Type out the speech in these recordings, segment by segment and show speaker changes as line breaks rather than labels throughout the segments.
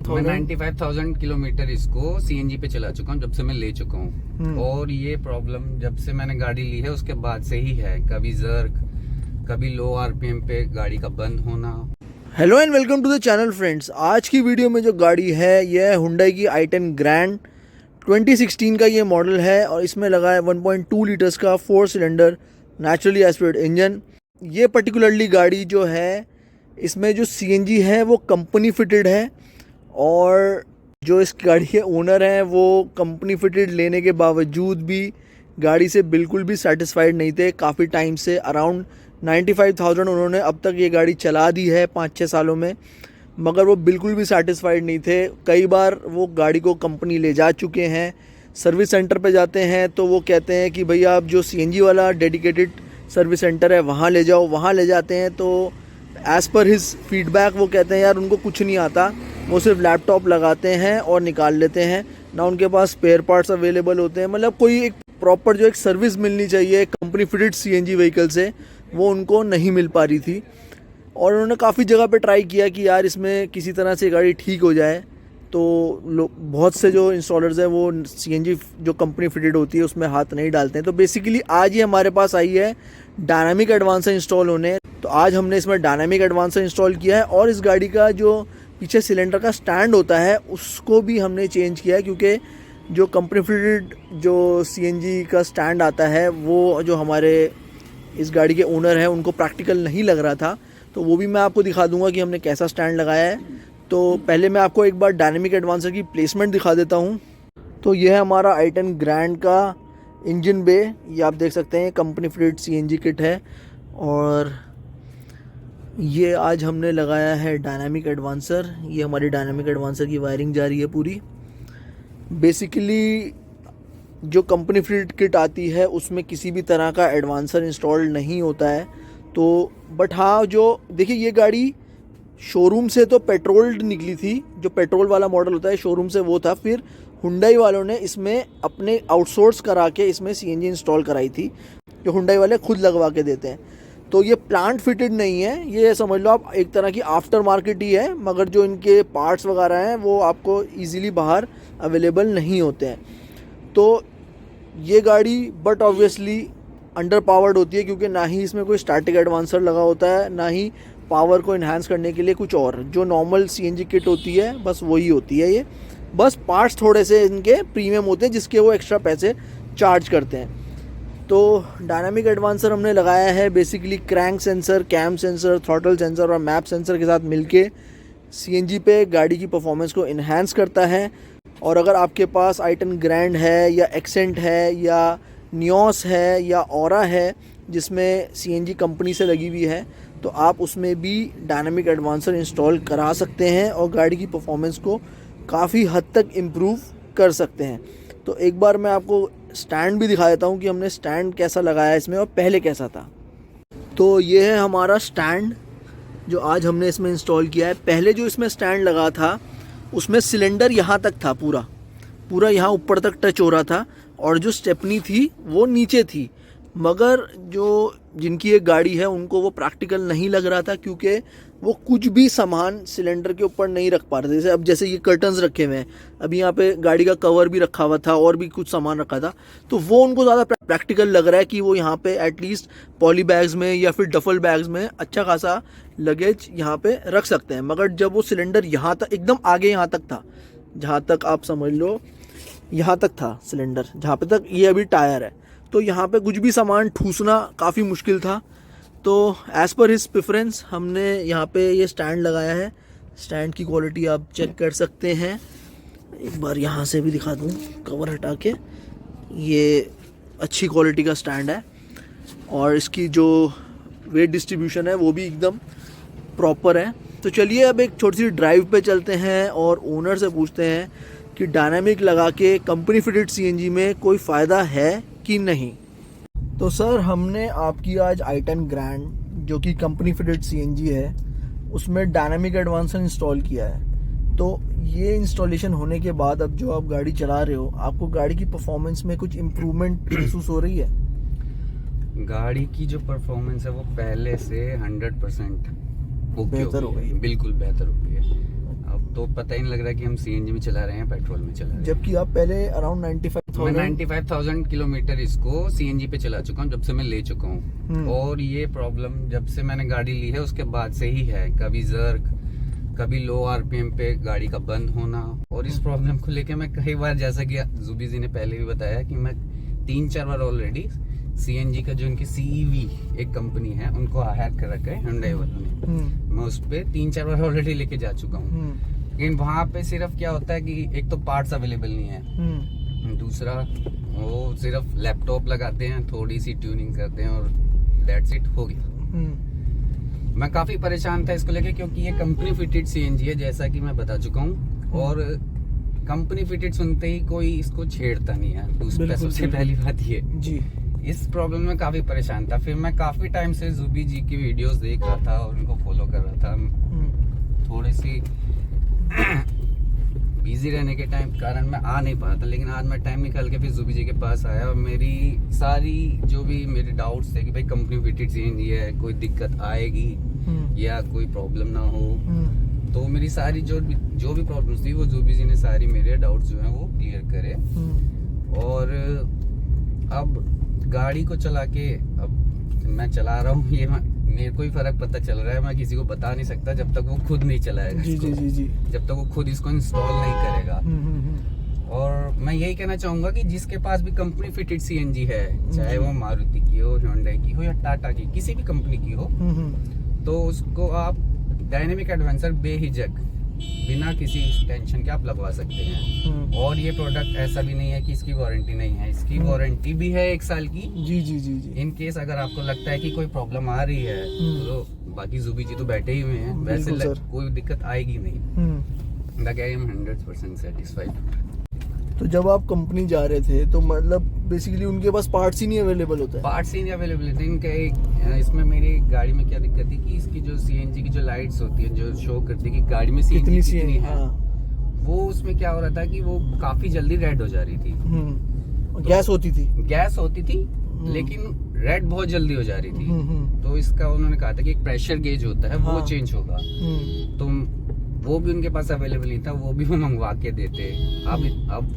मैं 95,000 किलोमीटर इसको सीएनजी पे चला चुका हूँ जब से मैं ले चुका हूँ। और ये प्रॉब्लम जब से मैंने गाड़ी ली है उसके बाद से ही है, कभी जर्क, कभी लो आरपीएम पे गाड़ी का बंद होना।
Hello and welcome to the channel friends. आज की वीडियो में जो गाड़ी है यह है हुंडई की i10 ग्रैंड 2016 का ये मॉडल है और इसमें लगा है 1.2 लीटर्स का 4 सिलेंडर नेचुरली एस्पिरेटेड इंजन। ये पर्टिकुलरली गाड़ी जो है इसमें जो सीएनजी है वो कंपनी फिटेड है और जो इस गाड़ी के ओनर हैं वो कंपनी फिटेड लेने के बावजूद भी गाड़ी से बिल्कुल भी सेटिस्फाइड नहीं थे। काफ़ी टाइम से अराउंड 95,000 उन्होंने अब तक ये गाड़ी चला दी है 5-6 सालों में, मगर वो बिल्कुल भी सेटिस्फाइड नहीं थे। कई बार वो गाड़ी को कंपनी ले जा चुके हैं, सर्विस सेंटर पे जाते हैं तो वो कहते हैं कि भैया आप जो सीएनजी वाला डेडिकेटेड सर्विस सेंटर है वहाँ ले जाओ। वहाँ ले जाते हैं तो एज़ पर हिज फीडबैक वो कहते हैं यार उनको कुछ नहीं आता, वो सिर्फ लैपटॉप लगाते हैं और निकाल लेते हैं, ना उनके पास स्पेयर पार्ट्स अवेलेबल होते हैं। मतलब कोई एक प्रॉपर जो एक सर्विस मिलनी चाहिए कंपनी फिटेड सीएनजी व्हीकल से वो उनको नहीं मिल पा रही थी। और उन्होंने काफ़ी जगह पे ट्राई किया कि यार इसमें किसी तरह से गाड़ी ठीक हो जाए, तो बहुत से जो इंस्टॉलर्स हैं वो सीएनजी जो कंपनी फिटेड होती है उसमें हाथ नहीं डालते हैं। तो बेसिकली आज ही हमारे पास आई है डायनामिक एडवांसर इंस्टॉल होने, तो आज हमने इसमें डायनामिक एडवांसर इंस्टॉल किया है और इस गाड़ी का जो पीछे सिलेंडर का स्टैंड होता है उसको भी हमने चेंज किया है, क्योंकि जो कंपनी फिटेड जो सीएनजी का स्टैंड आता है वो जो हमारे इस गाड़ी के ओनर हैं उनको प्रैक्टिकल नहीं लग रहा था, तो वो भी मैं आपको दिखा दूंगा कि हमने कैसा स्टैंड लगाया है। तो पहले मैं आपको एक बार डायनामिक एडवांसर की प्लेसमेंट दिखा देता हूँ। तो ये है हमारा i10 ग्रैंड का इंजन बे, ये आप देख सकते हैं कंपनी फिटेड सीएनजी किट है और ये आज हमने लगाया है डायनामिक एडवांसर। ये हमारी डायनामिक एडवांसर की वायरिंग जा रही है पूरी। बेसिकली जो कंपनी फिटेड किट आती है उसमें किसी भी तरह का एडवांसर इंस्टॉल नहीं होता है। तो बट हाँ, जो देखिए ये गाड़ी शोरूम से तो पेट्रोल निकली थी, जो पेट्रोल वाला मॉडल होता है शोरूम से वो था, फिर हुंडई वालों ने इसमें अपने आउटसोर्स करा के इसमें सीएनजी इंस्टॉल कराई थी, जो हुंडई वाले खुद लगवा के देते हैं। तो ये प्लांट फिटेड नहीं है, ये समझ लो आप एक तरह की आफ्टर मार्केट ही है, मगर जो इनके पार्ट्स वगैरह हैं वो आपको ईजिली बाहर अवेलेबल नहीं होते हैं। तो ये गाड़ी बट ऑब्वियसली अंडर पावर्ड होती है, क्योंकि ना ही इसमें कोई स्टैटिक एडवांसर लगा होता है, ना ही पावर को इन्हांस करने के लिए कुछ और। जो नॉर्मल सीएनजी किट होती है बस वही होती है ये, बस पार्ट्स थोड़े से इनके प्रीमियम होते हैं जिसके वो एक्स्ट्रा पैसे चार्ज करते हैं। तो डायनामिक एडवांसर हमने लगाया है basically crank sensor, cam sensor, throttle sensor और मैप सेंसर के साथ मिलके सीएनजी पे गाड़ी की परफॉर्मेंस को इन्हांस करता है। और अगर आपके पास i10 ग्रैंड है या एक्सेंट है या नियोस है या ऑरा है जिसमें सीएनजी कंपनी से लगी हुई है, तो आप उसमें भी डायनामिक एडवांसर इंस्टॉल करा सकते हैं और गाड़ी की परफॉर्मेंस को काफ़ी हद तक इम्प्रूव कर सकते हैं। तो एक बार मैं आपको स्टैंड भी दिखा देता हूँ कि हमने स्टैंड कैसा लगाया है इसमें और पहले कैसा था। तो ये है हमारा स्टैंड जो आज हमने इसमें इंस्टॉल किया है। पहले जो इसमें स्टैंड लगा था उसमें सिलेंडर यहाँ तक था, पूरा यहाँ ऊपर तक टच हो रहा था और जो स्टेपनी थी वो नीचे थी, मगर जो जिनकी एक गाड़ी है उनको वो प्रैक्टिकल नहीं लग रहा था, क्योंकि वो कुछ भी सामान सिलेंडर के ऊपर नहीं रख पा रहे थे। जैसे ये कर्टन्स रखे हुए हैं, अभी यहाँ पे गाड़ी का कवर भी रखा हुआ था और भी कुछ सामान रखा था, तो वो उनको ज़्यादा प्रैक्टिकल लग रहा है कि वो यहाँ पे एटलीस्ट पॉली बैग्स में या फिर डफल बैग्स में अच्छा खासा लगेज यहाँ पे रख सकते हैं। मगर जब वो सिलेंडर यहाँ तक एकदम आगे यहाँ तक था, जहाँ तक आप समझ लो यहाँ तक था सिलेंडर, जहाँ पे तक ये अभी टायर है, तो यहाँ पे कुछ भी सामान ठूसना काफ़ी मुश्किल था। तो एज़ पर हिज प्रेफरेंस हमने यहाँ पे ये स्टैंड लगाया है। स्टैंड की क्वालिटी आप चेक कर सकते हैं, एक बार यहाँ से भी दिखा दूँ कवर हटा के। ये अच्छी क्वालिटी का स्टैंड है और इसकी जो वेट डिस्ट्रीब्यूशन है वो भी एकदम प्रॉपर है। तो चलिए अब एक छोटी सी ड्राइव पे चलते हैं और ओनर से पूछते हैं कि डायनामिक लगा के कंपनी फिटेड सीएनजी में कोई फ़ायदा है कि नहीं। तो सर, हमने आपकी आज i10 ग्रैंड जो कि कंपनी फिटेड सीएनजी है उसमें डायनामिक एडवांसर इंस्टॉल किया है, तो ये इंस्टॉलेशन होने के बाद अब जो आप गाड़ी चला रहे हो आपको गाड़ी की परफॉर्मेंस में कुछ इम्प्रूवमेंट महसूस हो रही है?
गाड़ी की जो परफॉर्मेंस है वो पहले से 100%
बेहतर हो गई,
बिल्कुल बेहतर हो गई है। अब तो पता ही नहीं लग रहा कि हम सीएनजी में चला रहे हैं पेट्रोल में चला रहे हैं।
जबकि आप पहले अराउंड
मैं
95,000
95,000 किलोमीटर इसको सीएनजी पे चला चुका हूँ जब से मैं ले चुका हूँ। और ये प्रॉब्लम जब से मैंने गाड़ी ली है उसके बाद से ही है, कभी जर्क, कभी लो आरपीएम पे गाड़ी का बंद होना। और इस प्रॉब्लम को लेके मैं कई बार, जैसा कि जुबी जी ने पहले भी बताया, कि मैं 3-4 बार ऑलरेडी सीएनजी का जो इनकी सीईवी एक कंपनी है उनको हायर कर रखा है Hyundai वालों ने, मैं उस पे 3-4 बार ऑलरेडी लेके जा चुका हूँ। लेकिन वहाँ पे सिर्फ क्या होता है कि एक तो पार्ट्स अवेलेबल नहीं है, दूसरा वो सिर्फ लैपटॉप लगाते हैं, थोड़ी सी ट्यूनिंग करते हैं और दैट्स इट, हो गया। मैं काफी परेशान था इसको लेके, क्योंकि ये कंपनी फिटेड सीएनजी है जैसा कि मैं बता चुका हूँ, और कंपनी फिटेड सुनते ही कोई इसको छेड़ता नहीं है। दूसरी सबसे पहली बात ये
जी,
इस प्रॉब्लम में काफी परेशान था। फिर मैं काफी टाइम से जुबी जी की वीडियोस देख रहा था और उनको फॉलो कर रहा था। थोड़ी सी बिजी रहने के टाइम कारण मैं आ नहीं पाता, लेकिन आज मैं टाइम निकाल के फिर जुबी जी के पास आया और मेरी सारी जो भी मेरे डाउट्स थे कि भाई कंपनी फिटेड सीएनजी है, कोई दिक्कत आएगी या कोई प्रॉब्लम ना हो, तो मेरी सारी जो भी प्रॉब्लम्स थी वो जुबी जी ने सारी मेरे डाउट्स जो हैं वो क्लियर करे। और अब गाड़ी को चला के अब मैं चला रहा हूँ, ये मेरे को ही फर्क पता चल रहा है, मैं किसी को बता नहीं सकता जब तक वो खुद नहीं चलाएगा इसको, जब तक वो खुद इसको इंस्टॉल नहीं करेगा। और मैं यही कहना चाहूंगा कि जिसके पास भी कंपनी फिटेड सीएनजी है, चाहे वो मारुति की हो, Hyundai की हो या टाटा की, किसी भी कंपनी की हो, तो उसको आप डायनेमिक एडवेंचर बेहिचक बिना किसी टेंशन के आप लगवा सकते हैं। और ये प्रोडक्ट ऐसा भी नहीं है कि इसकी वारंटी नहीं है, इसकी वारंटी भी है 1 साल की।
जी।
इन केस अगर आपको लगता है कि कोई प्रॉब्लम आ रही है, तो बाकी जुबी जी तो बैठे ही हुए हैं, वैसे कोई दिक्कत आएगी नहीं। बाकी आई एम 100% सेटिस्फाइड।
तो जब आप कंपनी जा रहे थे तो मतलब बेसिकली उनके पास पार्ट्स ही नहीं अवेलेबल होता है?
पार्ट्स ही नहीं अवेलेबल थे इनके। इसमें मेरी गाड़ी में क्या दिक्कत थी कि इसकी जो सीएनजी की जो लाइट्स होती है, जो शो करती है कि गाड़ी में सीएनजी कितनी है, वो उसमें क्या हो रहा था कि वो काफी जल्दी रेड हो जा रही थी।
गैस होती थी
लेकिन रेड बहुत जल्दी हो जा रही थी। तो इसका उन्होंने कहा था कि एक प्रेशर गेज होता है, वो चेंज होगा। तो वो भी उनके पास अवेलेबल नहीं था, वो भी वो मंगवा के देते। अब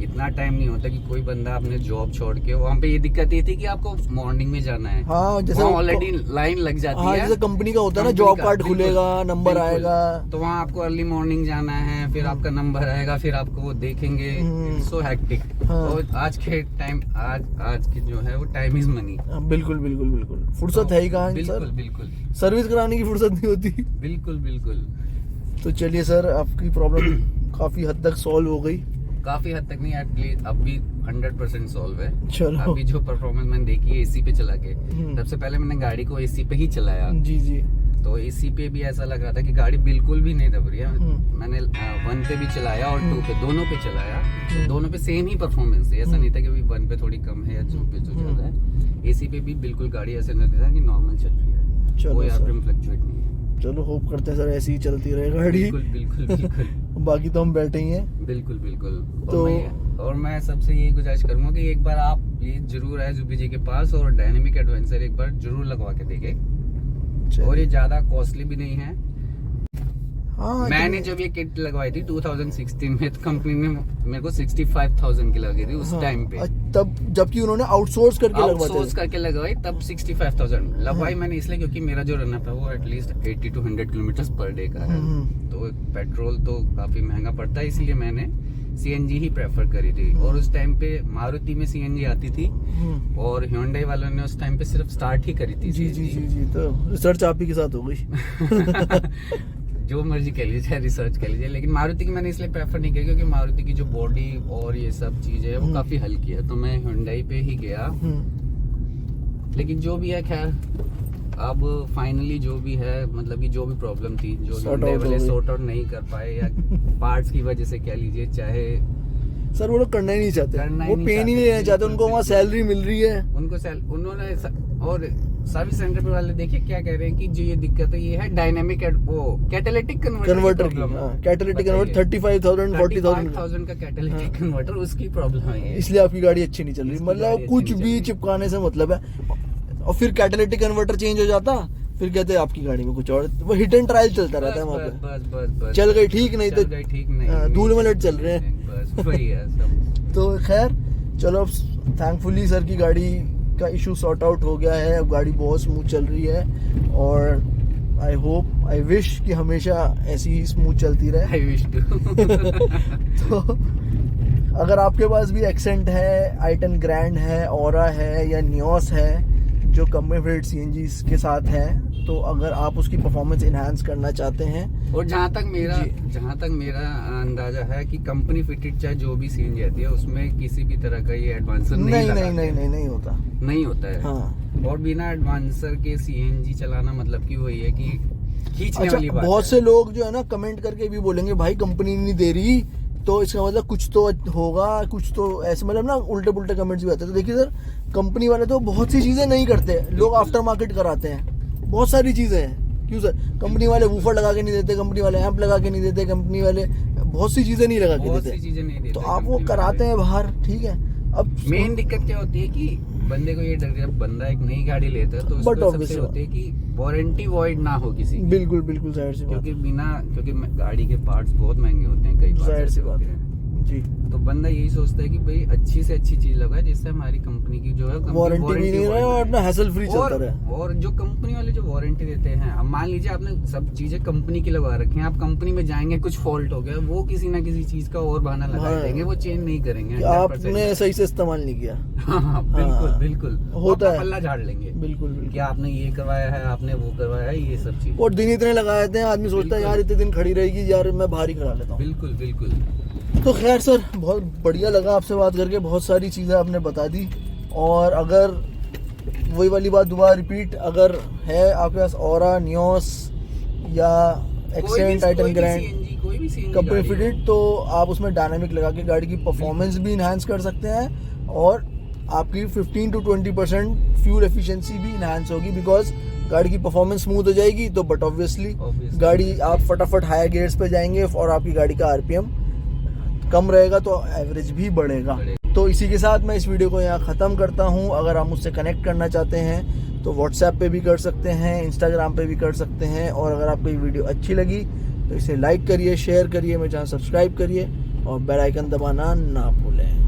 इतना टाइम नहीं होता कि कोई बंदा अपने जॉब छोड़ के, वहाँ पे ये दिक्कत ये थी कि आपको मॉर्निंग में जाना है, जैसे ऑलरेडी लाइन लग जाती है,
जैसे कंपनी का होता है ना, जॉब कार्ड खुलेगा, नंबर आएगा,
तो वहाँ आपको अर्ली मॉर्निंग जाना है, फिर आपका नंबर आएगा, फिर आपको वो देखेंगे। So hectic. और आज के टाइम आज की जो है वो टाइम इज मनी।
बिल्कुल फुर्सत है ही कहाँ सर,
बिल्कुल
सर्विस कराने की फुर्सत नहीं होती।
बिल्कुल।
तो चलिए सर, आपकी प्रॉब्लम काफी हद तक सॉल्व हो गई।
काफी हद तक नहीं, एटलीस्ट अब भी 100% सॉल्व है।
चलो,
अभी जो परफॉर्मेंस मैंने देखी है एसी पे चला के, सबसे पहले मैंने गाड़ी को एसी पे ही चलाया।
जी।
तो एसी पे भी ऐसा लग रहा था कि गाड़ी बिल्कुल भी नहीं दब रही है। मैंने 1 पे भी चलाया और 2 पे, दोनों पे चलाया, तो दोनों पे सेम ही परफॉर्मेंस है। ऐसा नहीं था कि 1 पे थोड़ी कम है या 2 पे जो ज्यादा है। एसी पे भी बिल्कुल गाड़ी ऐसे लग रहा है कि नॉर्मल चल रही है, कोई आरपीएम फ्लक्चुएट नहीं है।
चलो, होप करते हैं सर ऐसी ही चलती रहे गाड़ी।
बिल्कुल।
बाकी तो हम बैठे ही हैं।
बिल्कुल।
तो
और मैं सबसे यही गुजारिश करूंगा कि एक बार आप ये जरूर आए जुबी जी के पास और डायनेमिक एडवेंचर एक बार जरूर लगवा के देखें। और ये ज्यादा कॉस्टली भी नहीं है। मैंने जब ये किट लगवाई थी 2016 में, तो कंपनी ने मेरे को 65,000 की लगी थी उस टाइम पे,
तब जबकि उन्होंने आउटसोर्स करके
लगवाई तब 65,000 लगवाई मैंने, इसलिए क्योंकि मेरा जो रनअप है वो at least 80 to 100 kilometre per day का है। तो पेट्रोल तो काफी महंगा पड़ता है, इसलिए मैंने सीएनजी ही प्रेफर करी थी। और उस टाइम पे मारुति में सीएनजी आती थी और Hyundai वालों ने उस टाइम पे सिर्फ स्टार्ट ही करी थी।
जी। तो रिसर्च आप ही के साथ हो गई।
जो मर्जी कह लीजिए, चाहे रिसर्च कह लीजिए, लेकिन मारुति की मैंने इसलिए प्रेफर नहीं किया क्योंकि मारुति की जो बॉडी और ये सब चीजें है वो काफी हल्की है, तो मैं Hyundai पे ही गया। लेकिन जो भी है, खैर अब फाइनली जो भी है, मतलब कि जो भी प्रॉब्लम थी, जो Hyundai वाले सॉर्ट आउट नहीं कर पाए या पार्ट्स की वजह से कह लीजिए, चाहे
सर वो लोग करना ही नहीं चाहते, वो पेन ही नहीं लेना चाहते, उनको वहाँ सैलरी मिल रही है,
उन्होंने। और सर्विस सेंटर पे वाले देखिए क्या कह रहे हैं कि जो ये दिक्कत है ये है डायनेमिक कैटालिटिक कन्वर्टर की।
कैटालिटिक कन्वर्टर 35,000
40,000 का कैटालिटिक कन्वर्टर, उसकी प्रॉब्लम है,
इसलिए आपकी गाड़ी अच्छी नहीं चल रही। मतलब कुछ भी चिपकाने से मतलब है। और फिर कैटालिटिक कन्वर्टर चेंज हो जाता, फिर कहते हैं आपकी गाड़ी में कुछ और, वो हिट एंड ट्रायल चलता रहता है वहाँ पे।
बस बस बस
चल गई ठीक, नहीं तो
ठीक नहीं,
धूल में लट चल रहे हैं।
बस वही है सब।
तो खैर चलो, अब थैंकफुली सर की गाड़ी का इशू सॉर्ट आउट हो गया है, अब गाड़ी बहुत स्मूथ चल रही है, और आई होप, आई विश कि हमेशा ऐसी ही स्मूथ चलती रहे।
I wish to.
तो अगर आपके पास भी एक्सेंट है, i10 ग्रैंड है, ऑरा है या नियोस है जो कंपनी फिटेड सीएनजी के साथ है, तो अगर आप उसकी परफॉर्मेंस इनहांस करना चाहते हैं,
और जहाँ तक मेरा अंदाजा है कि कंपनी फिटेड चाहे जो भी सीएनजी आती है उसमें किसी भी तरह का ये एडवांसर
नहीं होता,
नहीं होता है।
हाँ।
और बिना एडवांसर के सीएनजी चलाना मतलब कि वही है कि खींचने
अच्छा,
वाली बात
बहुत
है।
से लोग जो है ना कमेंट करके भी बोलेंगे भाई कंपनी नहीं दे रही, तो इसका मतलब कुछ तो होगा, कुछ तो ऐसे, मतलब ना उल्टे पुल्टे कमेंट्स भी आते हैं। तो देखिए सर, कंपनी वाले तो बहुत सी चीज़ें नहीं करते, लोग आफ्टर मार्केट कराते हैं, बहुत सारी चीज़ें हैं। क्यों सर? कंपनी वाले वूफर लगा के नहीं देते, कंपनी वाले एम्प लगा के नहीं देते, कंपनी वाले बहुत सी चीज़ें नहीं लगा के
बहुत सी
देते,
चीजें नहीं देते
तो आप वो
कंपनी
कराते
वाले।
हैं बाहर, ठीक है। अब
मेन दिक्कत क्या होती है कि बंदे को ये डर, जब बंदा एक नई गाड़ी लेता है तो
But
उसको सबसे
obviously-
होती है कि वारंटी वॉइड ना हो किसी की।
बिल्कुल बिल्कुल जाहिर सी बात,
क्योंकि गाड़ी के पार्ट्स बहुत महंगे होते हैं, कई बार
जाहिर सी
ऐसे
बात
होते
है
हैं।
जी।
तो बंदा यही सोचता है कि भाई अच्छी से अच्छी चीज लगाए जिससे हमारी कंपनी की जो है
वारंटी भी नहीं रहे और अपना हैसल फ्री चलता रहे।
और जो कंपनी वाले जो वारंटी देते हैं, अब मान लीजिए आपने सब चीजें कंपनी की लगा रखी हैं, आप कंपनी में जाएंगे कुछ फॉल्ट हो गया, वो किसी ना किसी चीज का और बहाना लगा
हाँ।
देंगे, वो चेंज नहीं करेंगे
कि
100%।
आपने सही से इस्तेमाल नहीं किया।
हाँ, बिल्कुल
हाँ,
बिल्कुल
होता है।
पल्ला झाड़ लेंगे
बिल्कुल बिल्कुल।
कि आपने ये करवाया है, आपने वो करवाया है, ये सब चीज।
और दिन इतने लगा देते हैं, आदमी सोचता है
बिल्कुल।
यार इतने दिन खड़ी रहेगी, यार मैं बाहर ही करा लेता हूँ।
बिल्कुल बिल्कुल।
तो खैर सर, बहुत बढ़िया लगा आपसे बात करके, बहुत सारी चीज़ें आपने बता दी। और अगर वही वाली बात दोबारा रिपीट, अगर है आपके पास ऑरा, नियोस या एक्सेंट, i10 ग्रैंड
कोई भी CNG
कंपनी
गाड़ी हो।
फिटेड, तो आप उसमें डायनामिक लगा के गाड़ी की परफॉर्मेंस भी इन्हांस कर सकते हैं, और आपकी 15 to 20% फ्यूल एफिशिएंसी भी इन्हांस होगी, बिकॉज गाड़ी की परफॉर्मेंस स्मूथ हो जाएगी। तो बट ऑब्वियसली गाड़ी आप फटाफट हायर गियर्स पे जाएंगे और आपकी गाड़ी का आरपीएम कम रहेगा, तो एवरेज भी बढ़ेगा। तो इसी के साथ मैं इस वीडियो को यहाँ ख़त्म करता हूँ। अगर आप मुझसे कनेक्ट करना चाहते हैं तो व्हाट्सएप पे भी कर सकते हैं, इंस्टाग्राम पे भी कर सकते हैं। और अगर आपको ये वीडियो अच्छी लगी तो इसे लाइक करिए, शेयर करिए, मेरे चैनल सब्सक्राइब करिए और बेल आइकन दबाना ना भूलें।